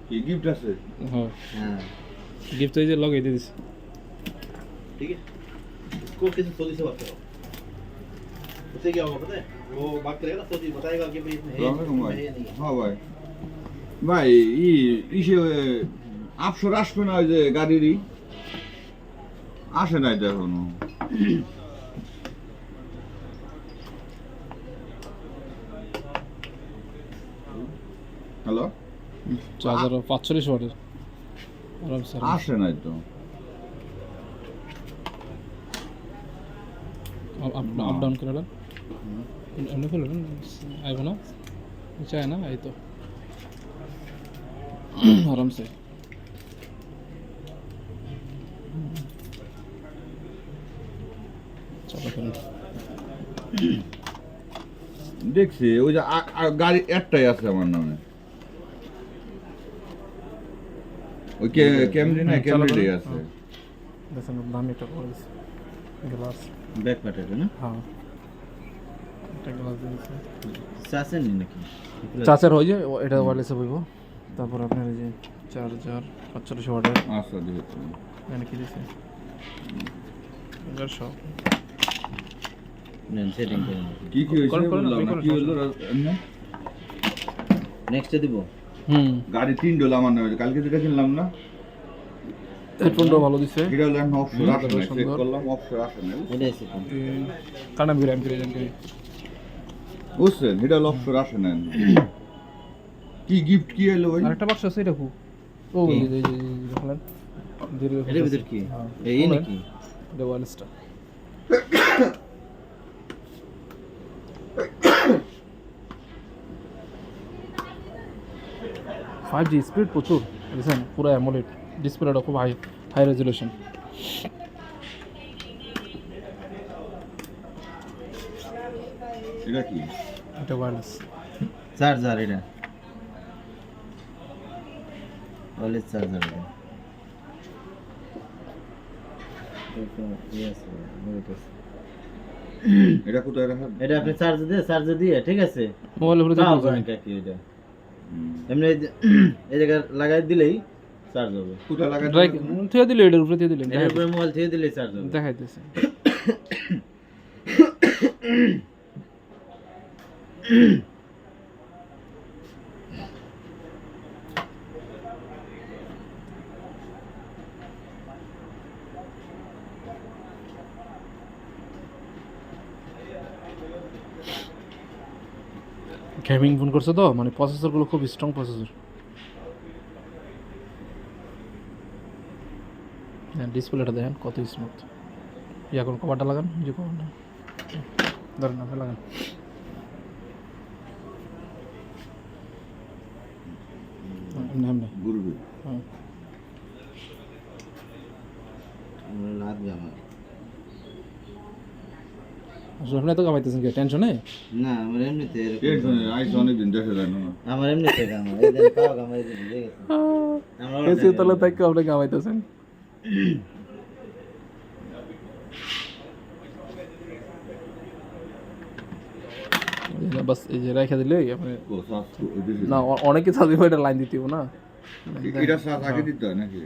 কি গিফট আছে? হ্যাঁ गिफ्ट तो ये लगे दे दिस ठीक है इसको किसी सोची से बात करो उससे क्या होगा पता है वो बात करेगा ना सोची बताएगा कि भाई इसमें है नहीं है হ্যাঁ ভাই ভাই ইসে আপসর আসবে না ওই যে গাড়িরই আসে নাই তো এখনো হ্যালো 4045 ওয়াটের আরাম স্যার আসে নাই তো अप डाउन कर रहा एमने खोल आइबो ना चाहे ना आई तो आराम से चलो करें দেখছি ওই যে গাড়ি একটাই আছে আমার নামে ওই ক্যামেরি না ক্যামেরি আছে দেখেন দাম এটা করেছে গ্লাস बैक पैटर है ना হ্যাঁ এটা গ্লাস দিয়েছে सासन नहीं नाকি চার্জার হয়ে যায় এটা ওয়্যারলেসে বইব তারপর আপনার এই যে চার্জার 45 ওয়াটের আচ্ছা দিয়েছি মানে কি দিছে এর সব নেন সেটিং করুন কি কি হইছে বললাম না কি হলো নেক্সট দিব গাড়ি 3 ডলার আমার নামে কালকে যেটা কিনলাম না হেডফোনটা ভালো দিছে এটা হলো একটা অপশন আছে চেক করলাম অপশন আছে না এটা এসে কানা বিরাম করে জান করি বুঝছেন এটা হলো অপশন আছে না কি গিফট কি হলো ভাই আরেকটা বাক্স আছে এটা কো ও এই যে দেখলেন এর ভিতর কি এই নাকি এটা ওয়্যারলেসটা ফাইভ জি স্পিড প্রচুর বুঝছেন পুরো অ্যামোলেড ডিসপ্লেটা খুব হাই রেজুলেশন এটা কি এটা ওয়্যারলেস চার্জার এটা ওয়ারলেস চার্জার এটা এটা কোথায় রাখা এটা আপনি চার্জ দিয়ে ঠিক আছে মোবাইলের উপরে তাও দিতে করেন কি এটা এমনি এই জায়গা লাগাই দিলেই চার্জ হবে কোথায় লাগা ড্রাই থিয়ে দিলে এটার উপরে দিয়ে দিলেন এর উপরে মোবাইল থেকে দিলেই চার্জ হবে দেখাইতেছে গেমিং ফোন করছে তো মানে প্রসেসরগুলো খুব স্ট্রং প্রসেসর ডিসপ্লেটা দেখেন কত স্মুথ এখন কভারটা লাগান যে কভারটা ধরেন আপনি লাগান এমনি গুরু হ্যাঁ আমরা লাগ যাবে আসলে তো কামাইতেছেন কি টেনশনে না আমার এমনিতে এর জন্য আইস অনেক দিন দেখা যায় না আমার এমনিতে কামাই এই দেন পাও কামাই দিয়ে গেছে আমরা এসে তলে থেকে আপনি কামাইতেছেন বাস এই যে রেখে দিলে আপনি ও সাস না অনেকে সাথে এটা লাইন দিতেও না এটা সাস আগে দিতে হয় নাকি